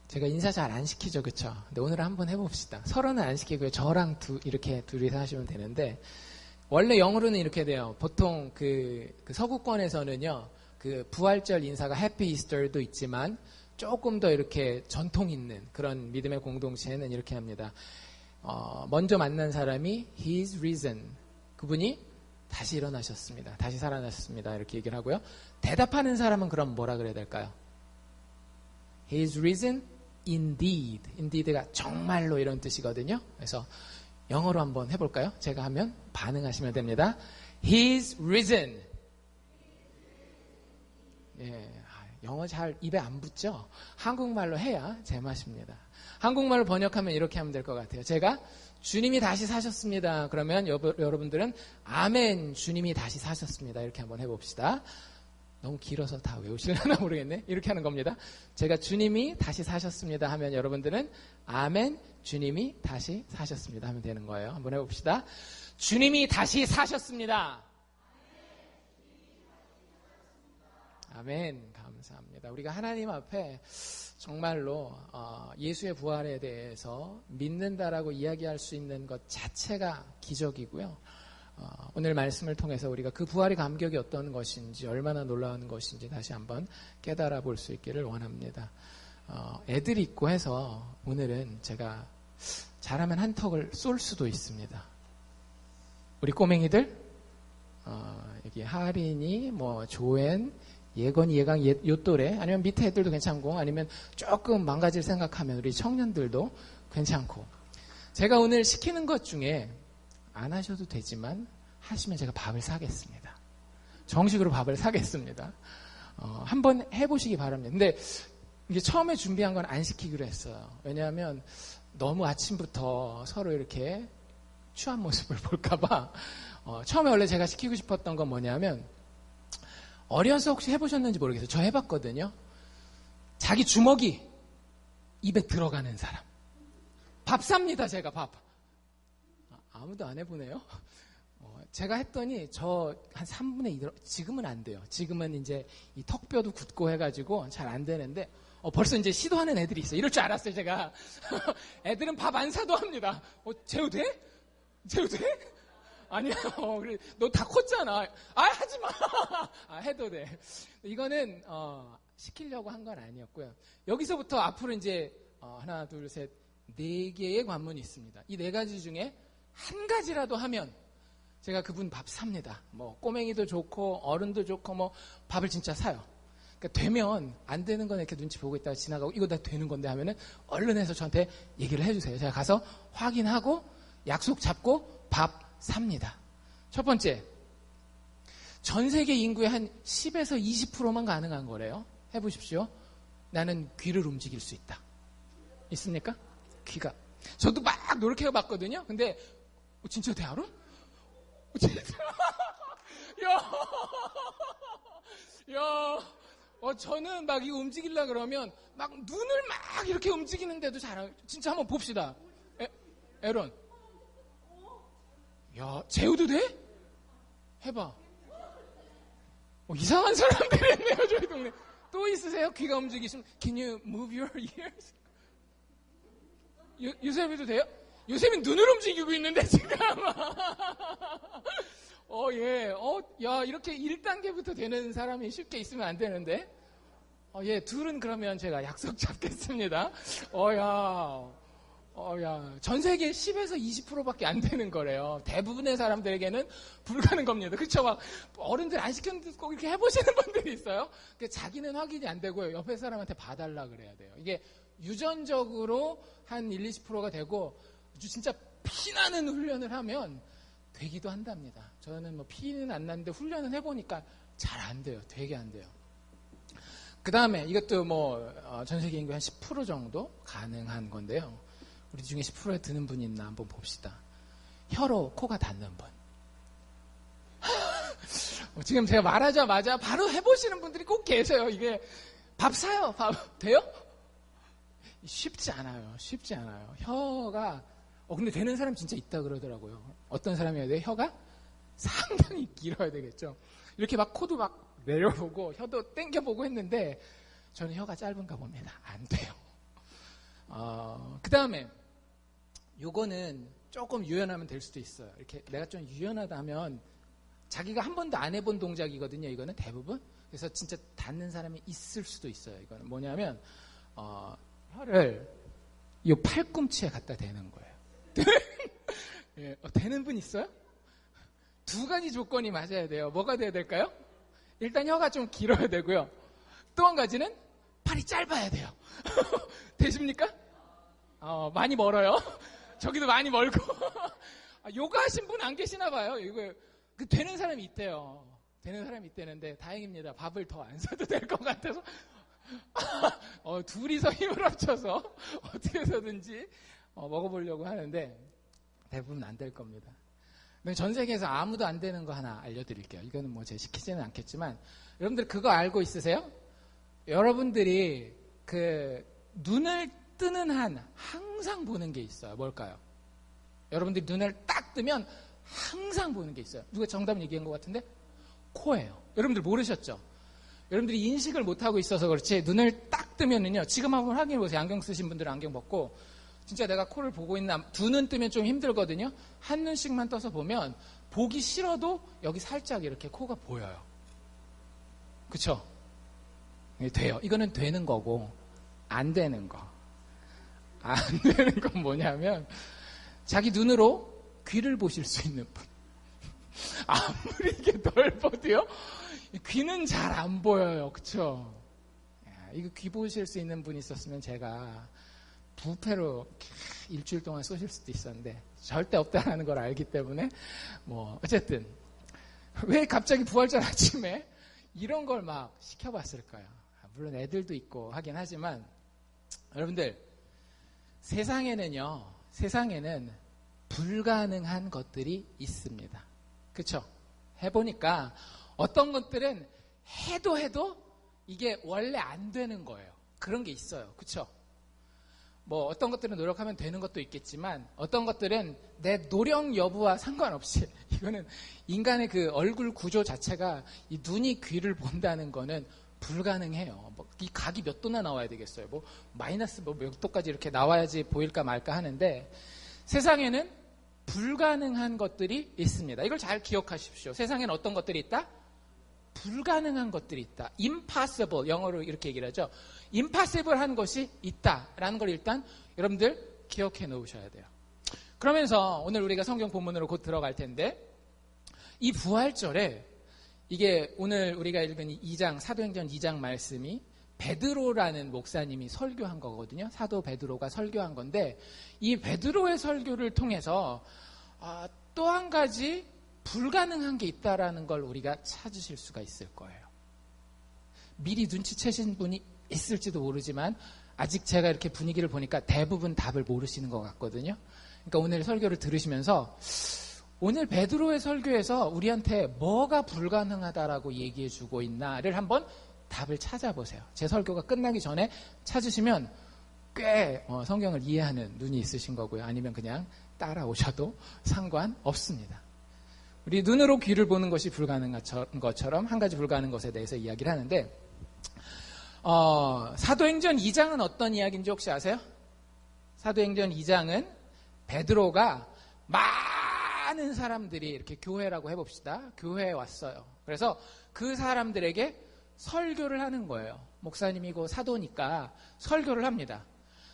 제가 인사 잘 안 시키죠, 그쵸? 근데 오늘 한번 해봅시다. 서로는 안 시키고요. 저랑 이렇게 둘이서 하시면 되는데, 원래 영어로는 이렇게 돼요. 보통 그 서구권에서는요, 그 부활절 인사가 해피 이스터도 있지만, 조금 더 이렇게 전통 있는 그런 믿음의 공동체는 이렇게 합니다. 먼저 만난 사람이 He's risen. 그분이 다시 일어나셨습니다. 다시 살아나셨습니다. 이렇게 얘기를 하고요. 대답하는 사람은 그럼 뭐라 그래야 될까요? He's risen indeed. indeed가 정말로 이런 뜻이거든요. 그래서 영어로 한번 해볼까요? 제가 하면 반응하시면 됩니다. He's risen. 예, 영어 잘 입에 안 붙죠? 한국말로 해야 제맛입니다. 한국말로 번역하면 이렇게 하면 될 것 같아요. 제가 주님이 다시 사셨습니다. 그러면 여러분들은 아멘, 주님이 다시 사셨습니다. 이렇게 한번 해봅시다. 너무 길어서 다 외우시려나 모르겠네. 이렇게 하는 겁니다. 제가 주님이 다시 사셨습니다 하면 여러분들은 아멘, 주님이 다시 사셨습니다 하면 되는 거예요. 한번 해봅시다. 주님이 다시 사셨습니다. 아멘. 감사합니다. 우리가 하나님 앞에 정말로 예수의 부활에 대해서 믿는다라고 이야기할 수 있는 것 자체가 기적이고요. 오늘 말씀을 통해서 우리가 그 부활의 감격이 어떤 것인지, 얼마나 놀라운 것인지 다시 한번 깨달아 볼 수 있기를 원합니다. 애들이 있고 해서 오늘은 제가 잘하면 한턱을 쏠 수도 있습니다. 우리 꼬맹이들, 여기 하린이, 조엔, 예건이, 예강, 요 또래, 아니면 밑에 애들도 괜찮고, 아니면 조금 망가질 생각하면 우리 청년들도 괜찮고. 제가 오늘 시키는 것 중에 안 하셔도 되지만 하시면 제가 밥을 사겠습니다. 정식으로 밥을 사겠습니다. 한번 해보시기 바랍니다. 근데 이게 처음에 준비한 건 안 시키기로 했어요. 왜냐하면 너무 아침부터 서로 이렇게 취한 모습을 볼까봐. 처음에 원래 제가 시키고 싶었던 건 뭐냐면, 어려서 혹시 해보셨는지 모르겠어요. 저 해봤거든요. 자기 주먹이 입에 들어가는 사람. 밥 삽니다, 제가 밥. 아무도 안 해보네요. 제가 했더니 저 한 3분의 2, 지금은 안 돼요. 지금은 이제 이 턱뼈도 굳고 해가지고 잘 안 되는데, 벌써 이제 시도하는 애들이 있어요. 이럴 줄 알았어요, 제가. 애들은 밥 안 사도 합니다. 재우 돼? 재우 돼? 아니야, 그래, 너 다 컸잖아. 하지 마! 해도 돼. 이거는, 시키려고 한 건 아니었고요. 여기서부터 앞으로 이제, 하나, 둘, 셋, 4개의 관문이 있습니다. 이 4가지 중에 한 가지라도 하면 제가 그분 밥 삽니다. 꼬맹이도 좋고 어른도 좋고 밥을 진짜 사요. 그러니까 되면 안 되는 건 이렇게 눈치 보고 있다가 지나가고 이거 다 되는 건데 하면은 얼른 해서 저한테 얘기를 해주세요. 제가 가서 확인하고 약속 잡고 밥 삽니다. 첫 번째, 전 세계 인구의 한 10에서 20%만 가능한 거래요. 해보십시오. 나는 귀를 움직일 수 있다. 있습니까? 귀가. 저도 막 노력해봤거든요. 근데 진짜 돼, 알아? 진짜. 저는 막 이거 움직이려고 그러면 막 눈을 막 이렇게 움직이는데도 진짜 한번 봅시다. 에런. 재우도 돼? 해봐. 이상한 사람들이 있네요, 저희 동네. 또 있으세요? 귀가 움직이시면. Can you move your ears? 요셉이도 돼요? 요셉이 눈을 움직이고 있는데, 지금. 이렇게 1단계부터 되는 사람이 쉽게 있으면 안 되는데. 둘은 그러면 제가 약속 잡겠습니다. 전 세계 10에서 20%밖에 안 되는 거래요. 대부분의 사람들에게는 불가능 겁니다. 그쵸? 막, 어른들 안 시켰는데 꼭 이렇게 해보시는 분들이 있어요. 자기는 확인이 안 되고요. 옆에 사람한테 봐달라 그래야 돼요. 이게 유전적으로 한 1, 20%가 되고, 진짜 피나는 훈련을 하면 되기도 한답니다. 저는 피는 안 나는데 훈련을 해보니까 잘 안 돼요. 되게 안 돼요. 그 다음에 이것도 전 세계 인구의 한 10% 정도 가능한 건데요. 우리 중에 10%에 드는 분이 있나 한번 봅시다. 혀로 코가 닿는 분. 지금 제가 말하자마자 바로 해보시는 분들이 꼭 계세요. 이게 밥 사요. 밥 돼요? 쉽지 않아요. 쉽지 않아요. 혀가 근데 되는 사람 진짜 있다 그러더라고요. 어떤 사람이어야 돼요? 혀가 상당히 길어야 되겠죠. 이렇게 막 코도 막 내려보고 혀도 땡겨보고 했는데 저는 혀가 짧은가 봅니다. 안 돼요. 그 다음에 요거는 조금 유연하면 될 수도 있어요. 이렇게 내가 좀 유연하다 하면 자기가 한 번도 안 해본 동작이거든요. 이거는 대부분. 그래서 진짜 닿는 사람이 있을 수도 있어요. 이거는 뭐냐면 혀를 이 팔꿈치에 갖다 대는 거예요. 예, 되는 분 있어요? 두 가지 조건이 맞아야 돼요. 뭐가 돼야 될까요? 일단 혀가 좀 길어야 되고요. 또 한 가지는 팔이 짧아야 돼요. 되십니까? 많이 멀어요. 저기도 많이 멀고. 요가 하신 분 안 계시나 봐요. 이거 되는 사람이 있대요. 되는 사람이 있대는데 다행입니다. 밥을 더 안 사도 될 것 같아서 둘이서 힘을 합쳐서 어떻게 해서든지 먹어보려고 하는데 대부분 안 될 겁니다. 전 세계에서 아무도 안 되는 거 하나 알려드릴게요. 이거는 뭐 제가 시키지는 않겠지만 여러분들 그거 알고 있으세요? 여러분들이 그 눈을 뜨는 한 항상 보는 게 있어요. 뭘까요? 여러분들이 눈을 딱 뜨면 항상 보는 게 있어요. 누가 정답을 얘기한 것 같은데? 코예요. 여러분들 모르셨죠? 여러분들이 인식을 못하고 있어서 그렇지 눈을 딱 뜨면은요. 지금 한번 확인해 보세요. 안경 쓰신 분들은 안경 벗고 진짜 내가 코를 보고 있나. 두 눈 뜨면 좀 힘들거든요. 한 눈씩만 떠서 보면 보기 싫어도 여기 살짝 이렇게 코가 보여요. 그쵸? 돼요. 이거는 되는 거고 안 되는 거. 안 되는 건 뭐냐면 자기 눈으로 귀를 보실 수 있는 분. 아무리 이게 넓어도요. 귀는 잘 안 보여요. 그쵸? 이거 귀 보실 수 있는 분이 있었으면 제가 부패로 일주일 동안 쏘실 수도 있었는데 절대 없다는 걸 알기 때문에 뭐 어쨌든 왜 갑자기 부활절 아침에 이런 걸 막 시켜봤을까요? 물론 애들도 있고 하긴 하지만 여러분들 세상에는 불가능한 것들이 있습니다. 그렇죠? 해보니까 어떤 것들은 해도 이게 원래 안 되는 거예요. 그런 게 있어요. 그렇죠? 뭐 어떤 것들은 노력하면 되는 것도 있겠지만 어떤 것들은 내 노력 여부와 상관없이 이거는 인간의 그 얼굴 구조 자체가 이 눈이 귀를 본다는 거는 불가능해요. 뭐 이 각이 몇 도나 나와야 되겠어요. 뭐 마이너스 뭐 몇 도까지 이렇게 나와야지 보일까 말까 하는데 세상에는 불가능한 것들이 있습니다. 이걸 잘 기억하십시오. 세상에는 어떤 것들이 있다? 불가능한 것들이 있다. impossible, 영어로 이렇게 얘기를 하죠. impossible 한 것이 있다라는 걸 일단 여러분들 기억해 놓으셔야 돼요. 그러면서 오늘 우리가 성경 본문으로 곧 들어갈 텐데 이 부활절에 이게 오늘 우리가 읽은 2장, 사도행전 2장 말씀이 베드로라는 목사님이 설교한 거거든요. 사도 베드로가 설교한 건데 이 베드로의 설교를 통해서 또 한 가지 불가능한 게 있다라는 걸 우리가 찾으실 수가 있을 거예요. 미리 눈치채신 분이 있을지도 모르지만 아직 제가 이렇게 분위기를 보니까 대부분 답을 모르시는 것 같거든요. 그러니까 오늘 설교를 들으시면서 오늘 베드로의 설교에서 우리한테 뭐가 불가능하다라고 얘기해 주고 있나를 한번 답을 찾아보세요. 제 설교가 끝나기 전에 찾으시면 꽤 성경을 이해하는 눈이 있으신 거고요. 아니면 그냥 따라오셔도 상관없습니다. 우리 눈으로 귀를 보는 것이 불가능한 것처럼 한 가지 불가능한 것에 대해서 이야기를 하는데 사도행전 2장은 어떤 이야기인지 혹시 아세요? 사도행전 2장은 베드로가 많은 사람들이 이렇게 교회라고 해봅시다. 교회에 왔어요. 그래서 그 사람들에게 설교를 하는 거예요. 목사님이고 사도니까 설교를 합니다.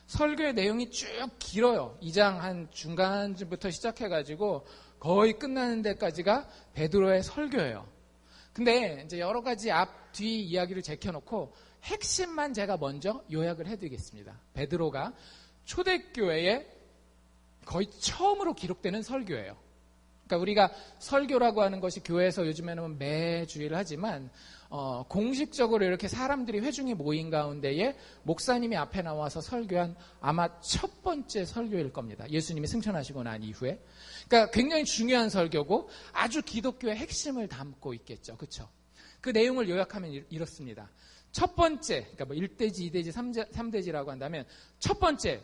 설교의 내용이 쭉 길어요. 2장 한 중간쯤부터 시작해가지고 거의 끝나는 데까지가 베드로의 설교예요. 근데 이제 여러 가지 앞, 뒤 이야기를 제껴놓고 핵심만 제가 먼저 요약을 해드리겠습니다. 베드로가 초대교회에 거의 처음으로 기록되는 설교예요. 그러니까 우리가 설교라고 하는 것이 교회에서 요즘에는 매주일 하지만 공식적으로 이렇게 사람들이 회중이 모인 가운데에 목사님이 앞에 나와서 설교한 아마 첫 번째 설교일 겁니다. 예수님이 승천하시고 난 이후에. 그러니까 굉장히 중요한 설교고 아주 기독교의 핵심을 담고 있겠죠. 그렇죠? 그 내용을 요약하면 이렇습니다. 첫 번째, 그러니까 뭐 1대지, 2대지, 3대지라고 한다면 첫 번째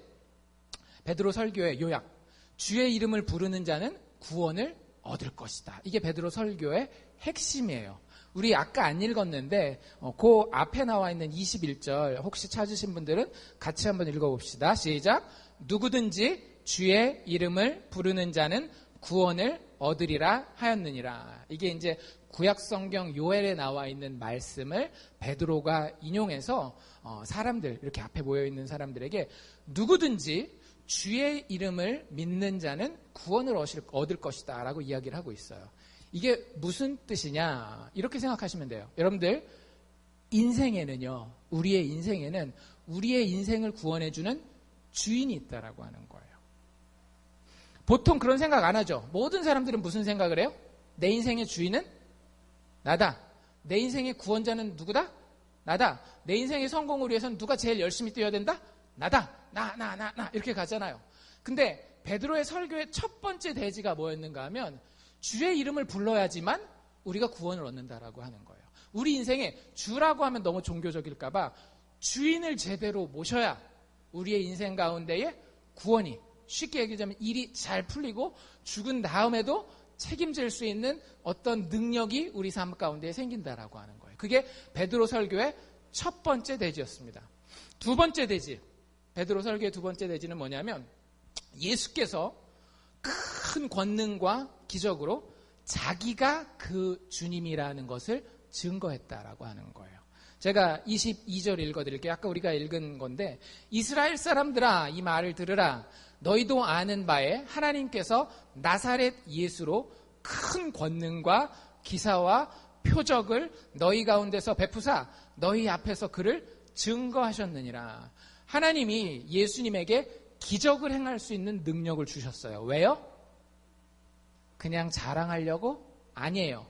베드로 설교의 요약. 주의 이름을 부르는 자는 구원을 얻을 것이다. 이게 베드로 설교의 핵심이에요. 우리 아까 안 읽었는데 그 앞에 나와 있는 21절 혹시 찾으신 분들은 같이 한번 읽어봅시다. 시작. 누구든지 주의 이름을 부르는 자는 구원을 얻으리라 하였느니라. 이게 이제 구약성경 요엘에 나와 있는 말씀을 베드로가 인용해서 사람들, 이렇게 앞에 모여있는 사람들에게 누구든지 주의 이름을 믿는 자는 구원을 얻을 것이다 라고 이야기를 하고 있어요. 이게 무슨 뜻이냐, 이렇게 생각하시면 돼요. 여러분들, 인생에는요, 우리의 인생에는 우리의 인생을 구원해주는 주인이 있다라고 하는 거예요. 보통 그런 생각 안 하죠. 모든 사람들은 무슨 생각을 해요? 내 인생의 주인은 나다. 내 인생의 구원자는 누구다? 나다. 내 인생의 성공을 위해서는 누가 제일 열심히 뛰어야 된다? 나다. 나 이렇게 가잖아요. 근데 베드로의 설교의 첫 번째 대지가 뭐였는가 하면 주의 이름을 불러야지만 우리가 구원을 얻는다라고 하는 거예요. 우리 인생에 주라고 하면 너무 종교적일까 봐 주인을 제대로 모셔야 우리의 인생 가운데에 구원이, 쉽게 얘기하자면 일이 잘 풀리고 죽은 다음에도 책임질 수 있는 어떤 능력이 우리 삶 가운데 생긴다라고 하는 거예요. 그게 베드로 설교의 첫 번째 대지였습니다. 두 번째 대지, 베드로 설교의 두 번째 대지는 뭐냐면 예수께서 큰 권능과 기적으로 자기가 그 주님이라는 것을 증거했다라고 하는 거예요. 제가 22절 읽어드릴게요. 아까 우리가 읽은 건데, 이스라엘 사람들아 이 말을 들으라. 너희도 아는 바에 하나님께서 나사렛 예수로 큰 권능과 기사와 표적을 너희 가운데서 베푸사 너희 앞에서 그를 증거하셨느니라. 하나님이 예수님에게 기적을 행할 수 있는 능력을 주셨어요. 왜요? 그냥 자랑하려고? 아니에요.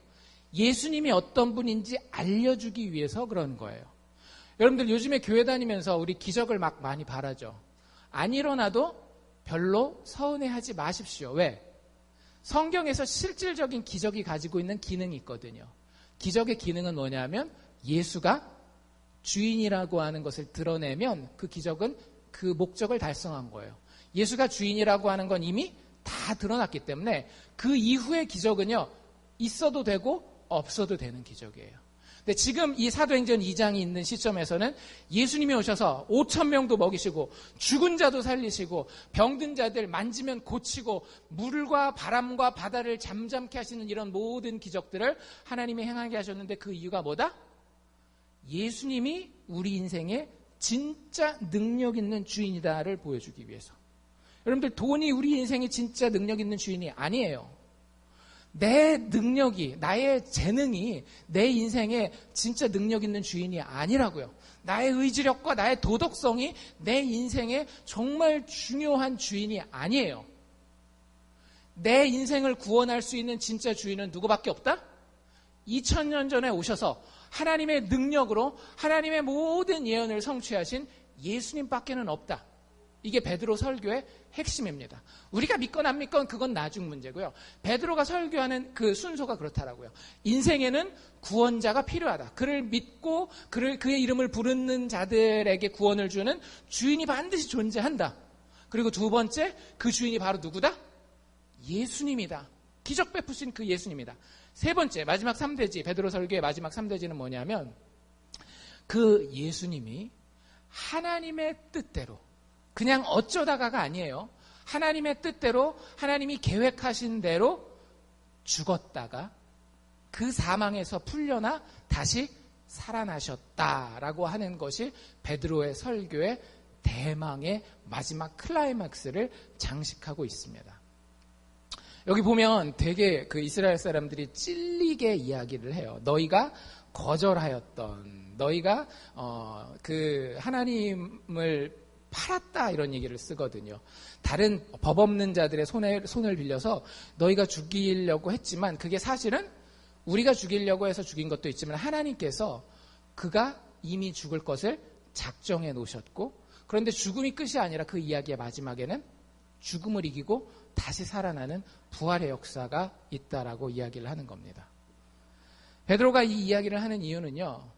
예수님이 어떤 분인지 알려주기 위해서 그런 거예요. 여러분들 요즘에 교회 다니면서 우리 기적을 막 많이 바라죠. 안 일어나도 별로 서운해하지 마십시오. 왜? 성경에서 실질적인 기적이 가지고 있는 기능이 있거든요. 기적의 기능은 뭐냐면 예수가 주인이라고 하는 것을 드러내면 그 기적은 그 목적을 달성한 거예요. 예수가 주인이라고 하는 건 이미 다 드러났기 때문에 그 이후의 기적은요, 있어도 되고 없어도 되는 기적이에요. 근데 지금 이 사도행전 2장이 있는 시점에서는 예수님이 오셔서 5,000명도 먹이시고 죽은 자도 살리시고 병든 자들 만지면 고치고 물과 바람과 바다를 잠잠케 하시는 이런 모든 기적들을 하나님이 행하게 하셨는데 그 이유가 뭐다? 예수님이 우리 인생에 진짜 능력 있는 주인이다를 보여주기 위해서. 여러분들, 돈이 우리 인생에 진짜 능력 있는 주인이 아니에요. 내 능력이, 나의 재능이 내 인생에 진짜 능력 있는 주인이 아니라고요. 나의 의지력과 나의 도덕성이 내 인생에 정말 중요한 주인이 아니에요. 내 인생을 구원할 수 있는 진짜 주인은 누구밖에 없다? 2000년 전에 오셔서 하나님의 능력으로 하나님의 모든 예언을 성취하신 예수님밖에는 없다. 이게 베드로 설교의 핵심입니다. 우리가 믿건 안 믿건 그건 나중 문제고요. 베드로가 설교하는 그 순서가 그렇다라고요. 인생에는 구원자가 필요하다. 그를 믿고 그의 이름을 부르는 자들에게 구원을 주는 주인이 반드시 존재한다. 그리고 두 번째, 그 주인이 바로 누구다? 예수님이다. 기적 베푸신 그 예수님이다. 세 번째, 마지막 3대지, 베드로 설교의 마지막 3대지는 뭐냐면 그 예수님이 하나님의 뜻대로, 그냥 어쩌다가가 아니에요. 하나님의 뜻대로, 하나님이 계획하신 대로 죽었다가 그 사망에서 풀려나 다시 살아나셨다라고 하는 것이 베드로의 설교의 대망의 마지막 클라이막스를 장식하고 있습니다. 여기 보면 되게 그 이스라엘 사람들이 찔리게 이야기를 해요. 너희가 거절하였던, 너희가 그 하나님을 팔았다, 이런 얘기를 쓰거든요. 다른 법 없는 자들의 손을 빌려서 너희가 죽이려고 했지만 그게 사실은 우리가 죽이려고 해서 죽인 것도 있지만 하나님께서 그가 이미 죽을 것을 작정해 놓으셨고, 그런데 죽음이 끝이 아니라 그 이야기의 마지막에는 죽음을 이기고 다시 살아나는 부활의 역사가 있다라고 이야기를 하는 겁니다. 베드로가 이 이야기를 하는 이유는요,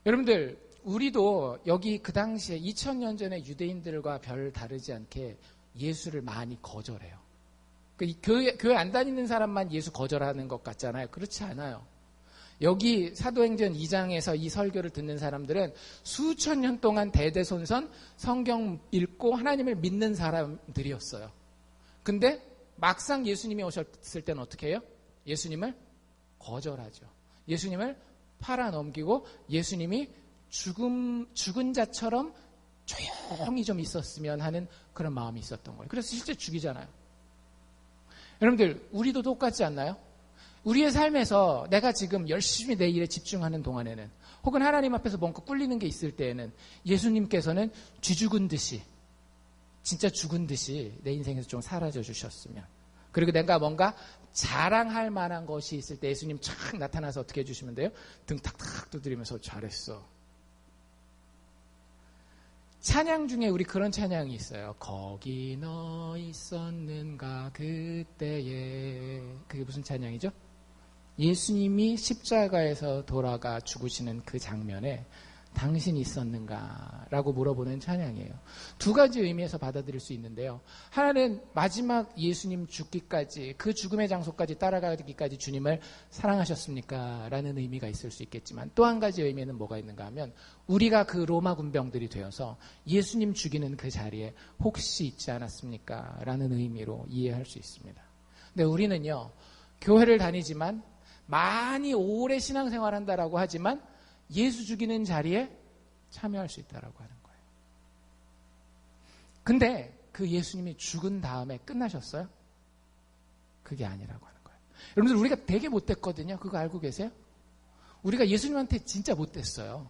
여러분들, 우리도 여기 그 당시에 2000년 전에 유대인들과 별 다르지 않게 예수를 많이 거절해요. 교회 안 다니는 사람만 예수 거절하는 것 같잖아요. 그렇지 않아요. 여기 사도행전 2장에서 이 설교를 듣는 사람들은 수천 년 동안 대대손손 성경 읽고 하나님을 믿는 사람들이었어요. 근데 막상 예수님이 오셨을 때는 어떻게 해요? 예수님을 거절하죠. 예수님을 팔아넘기고 예수님이 죽은 자처럼 조용히 좀 있었으면 하는 그런 마음이 있었던 거예요. 그래서 실제 죽이잖아요. 여러분들, 우리도 똑같지 않나요? 우리의 삶에서 내가 지금 열심히 내 일에 집중하는 동안에는, 혹은 하나님 앞에서 뭔가 꿀리는 게 있을 때에는 예수님께서는 쥐죽은 듯이, 진짜 죽은 듯이 내 인생에서 좀 사라져 주셨으면, 그리고 내가 뭔가 자랑할 만한 것이 있을 때 예수님 착 나타나서 어떻게 해주시면 돼요? 등 탁탁 두드리면서 잘했어. 찬양 중에 우리 그런 찬양이 있어요. 거기 너 있었는가 그때에. 그게 무슨 찬양이죠? 예수님이 십자가에서 돌아가 죽으시는 그 장면에 당신이 있었는가? 라고 물어보는 찬양이에요. 두 가지 의미에서 받아들일 수 있는데요. 하나는 마지막 예수님 죽기까지, 그 죽음의 장소까지 따라가기까지 주님을 사랑하셨습니까? 라는 의미가 있을 수 있겠지만, 또 한 가지 의미는 뭐가 있는가 하면, 우리가 그 로마 군병들이 되어서 예수님 죽이는 그 자리에 혹시 있지 않았습니까? 라는 의미로 이해할 수 있습니다. 근데 우리는요, 교회를 다니지만, 많이 오래 신앙생활 한다라고 하지만, 예수 죽이는 자리에 참여할 수 있다라고 하는 거예요. 근데 그 예수님이 죽은 다음에 끝나셨어요? 그게 아니라고 하는 거예요. 여러분들, 우리가 되게 못됐거든요. 그거 알고 계세요? 우리가 예수님한테 진짜 못됐어요.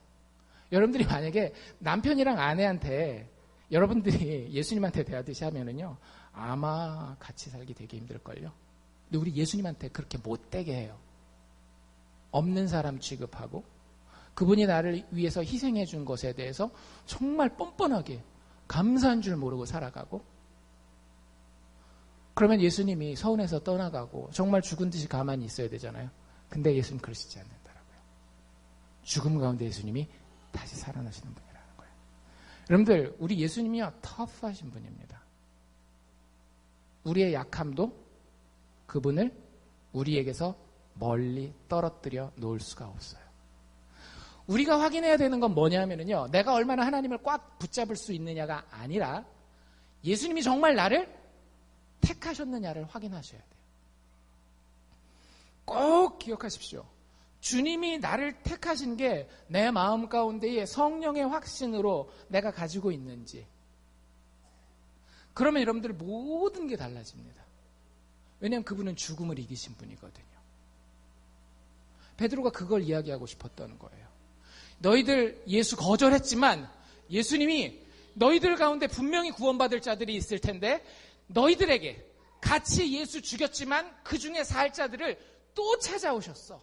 여러분들이 만약에 남편이랑 아내한테 여러분들이 예수님한테 대하듯이 하면은요, 아마 같이 살기 되게 힘들걸요. 근데 우리 예수님한테 그렇게 못되게 해요. 없는 사람 취급하고, 그분이 나를 위해서 희생해 준 것에 대해서 정말 뻔뻔하게 감사한 줄 모르고 살아가고, 그러면 예수님이 서운해서 떠나가고 정말 죽은 듯이 가만히 있어야 되잖아요. 근데 예수님 그러시지 않는다라고요. 죽음 가운데 예수님이 다시 살아나시는 분이라는 거예요. 여러분들, 우리 예수님이요, 터프하신 분입니다. 우리의 약함도 그분을 우리에게서 멀리 떨어뜨려 놓을 수가 없어요. 우리가 확인해야 되는 건 뭐냐면요, 내가 얼마나 하나님을 꽉 붙잡을 수 있느냐가 아니라 예수님이 정말 나를 택하셨느냐를 확인하셔야 돼요. 꼭 기억하십시오. 주님이 나를 택하신 게 내 마음 가운데에 성령의 확신으로 내가 가지고 있는지, 그러면 여러분들 모든 게 달라집니다. 왜냐하면 그분은 죽음을 이기신 분이거든요. 베드로가 그걸 이야기하고 싶었던 거예요. 너희들 예수 거절했지만 예수님이 너희들 가운데 분명히 구원받을 자들이 있을 텐데, 너희들에게 같이 예수 죽였지만 그 중에 살 자들을 또 찾아오셨어.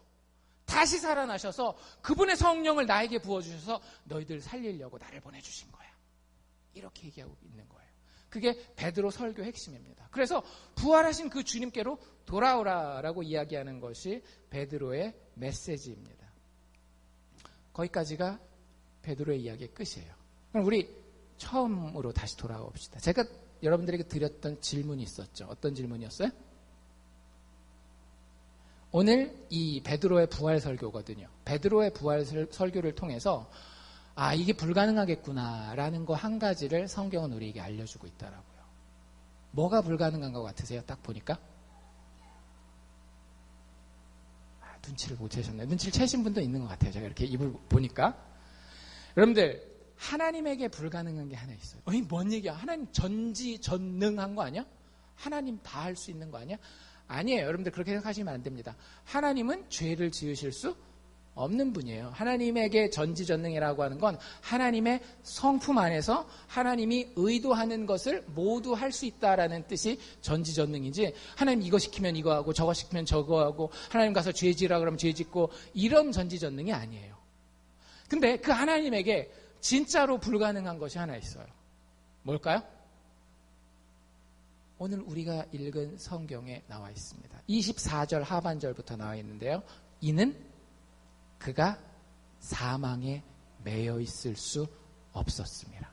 다시 살아나셔서 그분의 성령을 나에게 부어주셔서 너희들 살리려고 나를 보내주신 거야. 이렇게 얘기하고 있는 거예요. 그게 베드로 설교 핵심입니다. 그래서 부활하신 그 주님께로 돌아오라라고 이야기하는 것이 베드로의 메시지입니다. 거기까지가 베드로의 이야기의 끝이에요. 그럼 우리 처음으로 다시 돌아가 봅시다. 제가 여러분들에게 드렸던 질문이 있었죠. 어떤 질문이었어요? 오늘 이 베드로의 부활 설교거든요. 베드로의 부활 설교를 통해서 이게 불가능하겠구나라는 거 한 가지를 성경은 우리에게 알려주고 있더라고요. 뭐가 불가능한 것 같으세요? 딱 보니까? 눈치를 못 채셨네요. 눈치를 채신 분도 있는 것 같아요. 제가 이렇게 입을 보니까. 여러분들, 하나님에게 불가능한 게 하나 있어요. 뭔 얘기야? 하나님 전지전능한 거 아니야? 하나님 다 할 수 있는 거 아니야? 아니에요. 여러분들 그렇게 생각하시면 안 됩니다. 하나님은 죄를 지으실 수 없는 분이에요. 하나님에게 전지전능이라고 하는 건 하나님의 성품 안에서 하나님이 의도하는 것을 모두 할 수 있다라는 뜻이 전지전능이지, 하나님 이거 시키면 이거 하고 저거 시키면 저거 하고 하나님 가서 죄 지으라 그러면 죄 짓고 이런 전지전능이 아니에요. 근데 그 하나님에게 진짜로 불가능한 것이 하나 있어요. 뭘까요? 오늘 우리가 읽은 성경에 나와 있습니다. 24절 하반절부터 나와 있는데요. 이는 그가 사망에 매여 있을 수 없었습니다.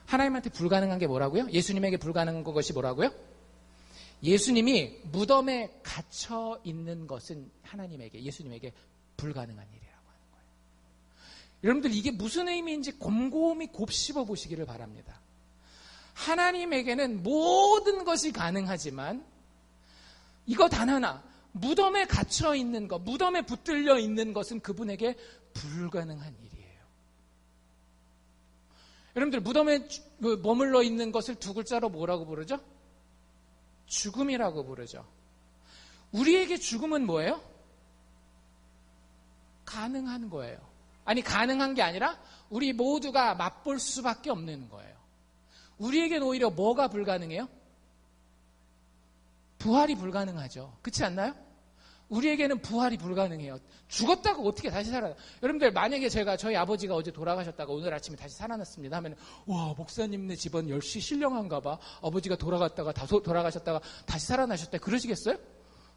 하나님한테 불가능한 게 뭐라고요? 예수님에게 불가능한 것이 뭐라고요? 예수님이 무덤에 갇혀 있는 것은 예수님에게 불가능한 일이라고 하는 거예요. 여러분들 이게 무슨 의미인지 곰곰이 곱씹어 보시기를 바랍니다. 하나님에게는 모든 것이 가능하지만 이거 단 하나, 무덤에 갇혀 있는 것, 무덤에 붙들려 있는 것은 그분에게 불가능한 일이에요. 여러분들 무덤에 머물러 있는 것을 두 글자로 뭐라고 부르죠? 죽음이라고 부르죠. 우리에게 죽음은 뭐예요? 가능한 거예요. 아니, 가능한 게 아니라 우리 모두가 맛볼 수밖에 없는 거예요. 우리에게는 오히려 뭐가 불가능해요? 부활이 불가능하죠. 그렇지 않나요? 우리에게는 부활이 불가능해요. 죽었다고 어떻게 다시 살아나? 여러분들 만약에 저희 아버지가 어제 돌아가셨다가 오늘 아침에 다시 살아났습니다 하면 와, 목사님네 집은 역시 신령한가 봐. 아버지가 돌아갔다가 돌아가셨다가 다시 살아나셨다. 그러시겠어요?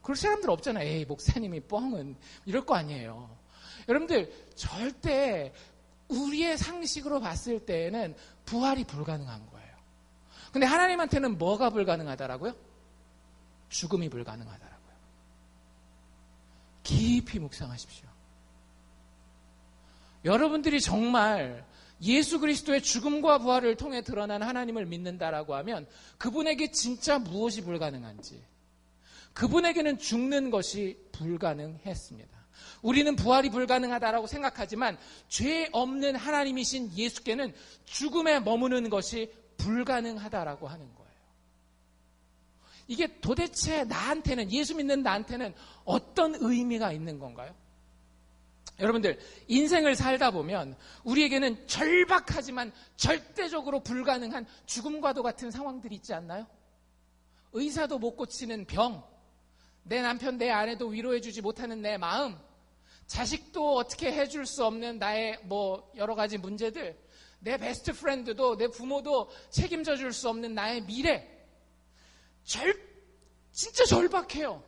그럴 사람들 없잖아요. 에이, 목사님이 뻥은. 이럴 거 아니에요. 여러분들 절대 우리의 상식으로 봤을 때에는 부활이 불가능한 거예요. 근데 하나님한테는 뭐가 불가능하다라고요? 죽음이 불가능하다라고요. 깊이 묵상하십시오. 여러분들이 정말 예수 그리스도의 죽음과 부활을 통해 드러난 하나님을 믿는다라고 하면 그분에게 진짜 무엇이 불가능한지, 그분에게는 죽는 것이 불가능했습니다. 우리는 부활이 불가능하다라고 생각하지만 죄 없는 하나님이신 예수께는 죽음에 머무는 것이 불가능하다라고 하는 거예요. 이게 도대체 나한테는, 예수 믿는 나한테는 어떤 의미가 있는 건가요? 여러분들, 인생을 살다 보면 우리에게는 절박하지만 절대적으로 불가능한 죽음과도 같은 상황들이 있지 않나요? 의사도 못 고치는 병, 내 남편, 내 아내도 위로해주지 못하는 내 마음, 자식도 어떻게 해줄 수 없는 나의 여러 가지 문제들, 내 베스트 프렌드도, 내 부모도 책임져 줄 수 없는 나의 미래, 진짜 절박해요.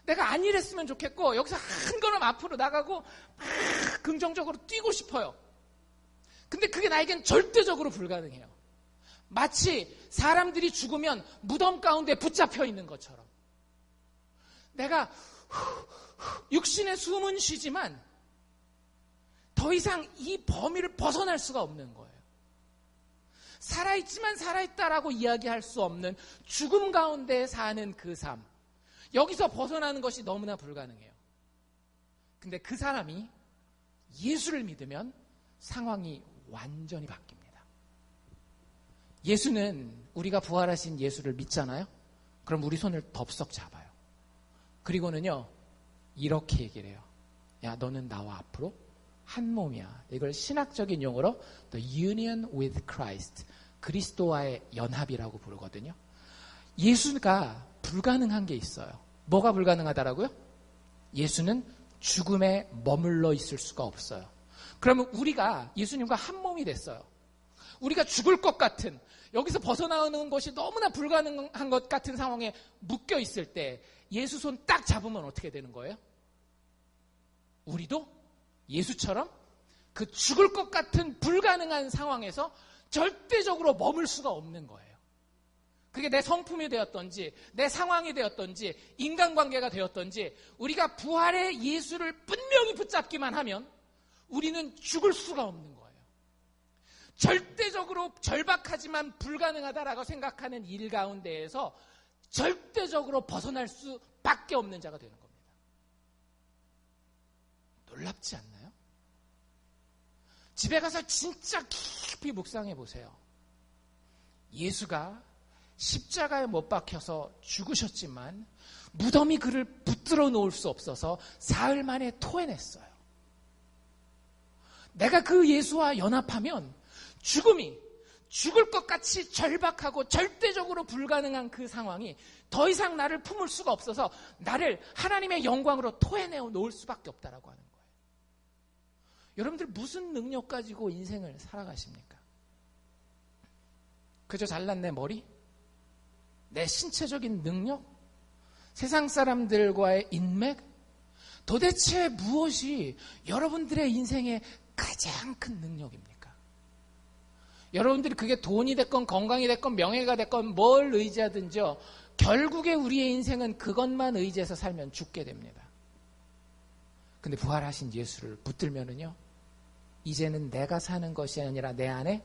내가 안 이랬으면 좋겠고 여기서 한 걸음 앞으로 나가고 막 긍정적으로 뛰고 싶어요. 근데 그게 나에겐 절대적으로 불가능해요. 마치 사람들이 죽으면 무덤 가운데 붙잡혀 있는 것처럼 내가 육신의 숨은 쉬지만 더 이상 이 범위를 벗어날 수가 없는 거예요. 살아있지만 살아있다라고 이야기할 수 없는 죽음 가운데 사는 그 삶. 여기서 벗어나는 것이 너무나 불가능해요. 근데 그 사람이 예수를 믿으면 상황이 완전히 바뀝니다. 예수는, 우리가 부활하신 예수를 믿잖아요? 그럼 우리 손을 덥석 잡아요. 그리고는요, 이렇게 얘기를 해요. 야, 너는 나와 앞으로 한 몸이야. 이걸 신학적인 용어로 The Union with Christ, 그리스도와의 연합이라고 부르거든요. 예수가 불가능한 게 있어요. 뭐가 불가능하다라고요? 예수는 죽음에 머물러 있을 수가 없어요. 그러면 우리가 예수님과 한 몸이 됐어요. 우리가 죽을 것 같은, 여기서 벗어나오는 것이 너무나 불가능한 것 같은 상황에 묶여 있을 때 예수 손 딱 잡으면 어떻게 되는 거예요? 우리도 예수처럼 그 죽을 것 같은 불가능한 상황에서 절대적으로 머물 수가 없는 거예요. 그게 내 성품이 되었던지, 내 상황이 되었던지, 인간관계가 되었던지, 우리가 부활의 예수를 분명히 붙잡기만 하면 우리는 죽을 수가 없는 거예요. 절대적으로 절박하지만 불가능하다라고 생각하는 일 가운데에서 절대적으로 벗어날 수밖에 없는 자가 되는 겁니다. 놀랍지 않나요? 집에 가서 진짜 깊이 묵상해 보세요. 예수가 십자가에 못 박혀서 죽으셨지만 무덤이 그를 붙들어 놓을 수 없어서 사흘 만에 토해냈어요. 내가 그 예수와 연합하면 죽음이, 죽을 것 같이 절박하고 절대적으로 불가능한 그 상황이 더 이상 나를 품을 수가 없어서 나를 하나님의 영광으로 토해내어 놓을 수밖에 없다라고 하는 거예요. 여러분들 무슨 능력 가지고 인생을 살아가십니까? 그저 잘난 내 머리? 내 신체적인 능력? 세상 사람들과의 인맥? 도대체 무엇이 여러분들의 인생의 가장 큰 능력입니까? 여러분들이 그게 돈이 됐건 건강이 됐건 명예가 됐건 뭘 의지하든지요, 결국에 우리의 인생은 그것만 의지해서 살면 죽게 됩니다. 근데 부활하신 예수를 붙들면은요, 이제는 내가 사는 것이 아니라 내 안에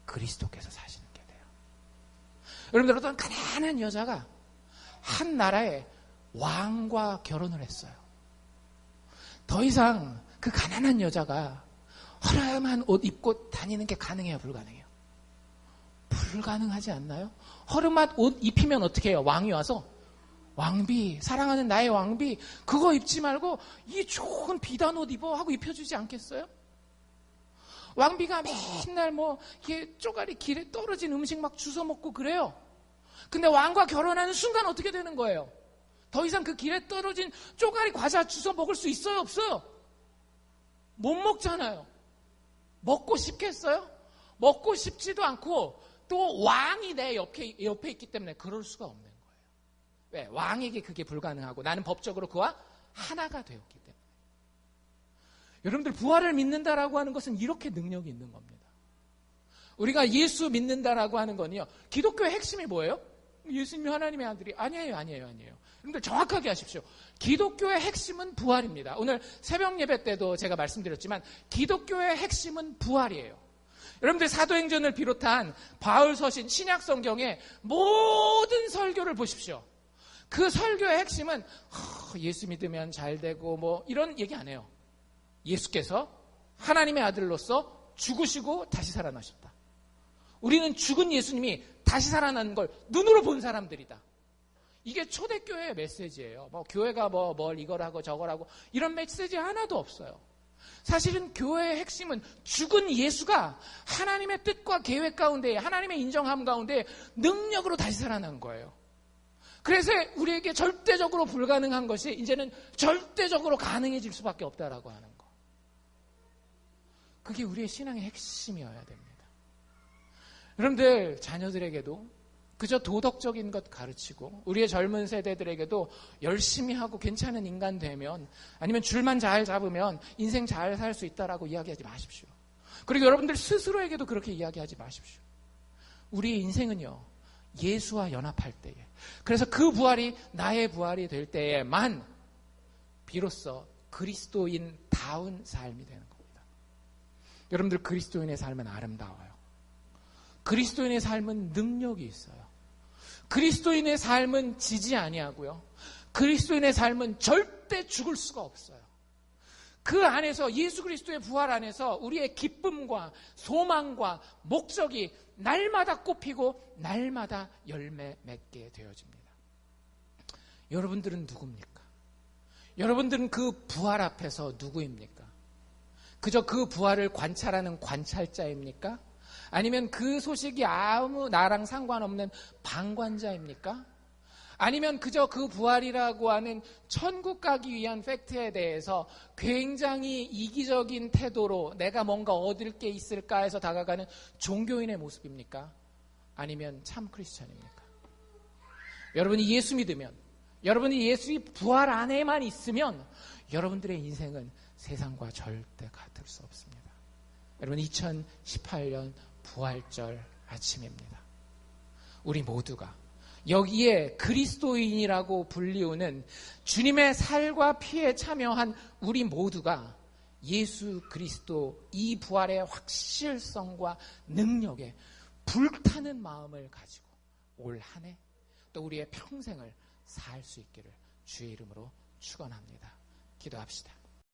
그리스도께서 사시는 게 돼요. 여러분들, 어떤 가난한 여자가 한 나라의 왕과 결혼을 했어요. 더 이상 그 가난한 여자가 허름한 옷 입고 다니는 게 가능해요, 불가능해요? 불가능하지 않나요? 허름한 옷 입히면 어떻게 해요? 왕이 와서 왕비, 사랑하는 나의 왕비, 그거 입지 말고 이 좋은 비단 옷 입어 하고 입혀주지 않겠어요? 왕비가 맨날 이게 쪼가리 길에 떨어진 음식 막 주워 먹고 그래요. 근데 왕과 결혼하는 순간 어떻게 되는 거예요? 더 이상 그 길에 떨어진 쪼가리 과자 주워 먹을 수 있어요, 없어요? 못 먹잖아요. 먹고 싶겠어요? 먹고 싶지도 않고, 또 왕이 내 옆에 있기 때문에 그럴 수가 없는 거예요. 왜? 왕에게 그게 불가능하고 나는 법적으로 그와 하나가 되었기 때문에. 여러분들, 부활을 믿는다라고 하는 것은 이렇게 능력이 있는 겁니다. 우리가 예수 믿는다라고 하는 거는요, 기독교의 핵심이 뭐예요? 예수님이 하나님의 아들이 아니에요. 여러분들 정확하게 하십시오. 기독교의 핵심은 부활입니다. 오늘 새벽 예배 때도 제가 말씀드렸지만 기독교의 핵심은 부활이에요. 여러분들, 사도행전을 비롯한 바울 서신 신약 성경의 모든 설교를 보십시오. 그 설교의 핵심은 예수 믿으면 잘 되고 이런 얘기 안 해요. 예수께서 하나님의 아들로서 죽으시고 다시 살아나셨다. 우리는 죽은 예수님이 다시 살아나는 걸 눈으로 본 사람들이다. 이게 초대교회의 메시지예요. 교회가 뭘 이걸 하고 저걸 하고 이런 메시지 하나도 없어요. 사실은 교회의 핵심은 죽은 예수가 하나님의 뜻과 계획 가운데, 하나님의 인정함 가운데 능력으로 다시 살아난 거예요. 그래서 우리에게 절대적으로 불가능한 것이 이제는 절대적으로 가능해질 수밖에 없다라고 하는 거. 그게 우리의 신앙의 핵심이어야 됩니다. 여러분들, 자녀들에게도 그저 도덕적인 것 가르치고, 우리의 젊은 세대들에게도 열심히 하고 괜찮은 인간 되면, 아니면 줄만 잘 잡으면 인생 잘 살 수 있다라고 이야기하지 마십시오. 그리고 여러분들 스스로에게도 그렇게 이야기하지 마십시오. 우리의 인생은요, 예수와 연합할 때에, 그래서 그 부활이 나의 부활이 될 때에만 비로소 그리스도인다운 삶이 되는 겁니다. 여러분들, 그리스도인의 삶은 아름다워요. 그리스도인의 삶은 능력이 있어요. 그리스도인의 삶은 지지 아니하고요. 그리스도인의 삶은 절대 죽을 수가 없어요. 그 안에서, 예수 그리스도의 부활 안에서 우리의 기쁨과 소망과 목적이 날마다 꽃피고 날마다 열매 맺게 되어집니다. 여러분들은 누굽니까? 여러분들은 그 부활 앞에서 누구입니까? 그저 그 부활을 관찰하는 관찰자입니까? 아니면 그 소식이 아무 나랑 상관없는 방관자입니까? 아니면 그저 그 부활이라고 하는 천국 가기 위한 팩트에 대해서 굉장히 이기적인 태도로 내가 뭔가 얻을 게 있을까 해서 다가가는 종교인의 모습입니까? 아니면 참 크리스찬입니까? 여러분이 예수 믿으면, 여러분이 예수의 부활 안에만 있으면 여러분들의 인생은 세상과 절대 같을 수 없습니다. 여러분, 2018년 부활절 아침입니다. 우리 모두가 여기에 그리스도인이라고 불리우는 주님의 살과 피에 참여한 우리 모두가 예수 그리스도 이 부활의 확실성과 능력에 불타는 마음을 가지고 올 한 해 또 우리의 평생을 살 수 있기를 주의 이름으로 축원합니다. 기도합시다.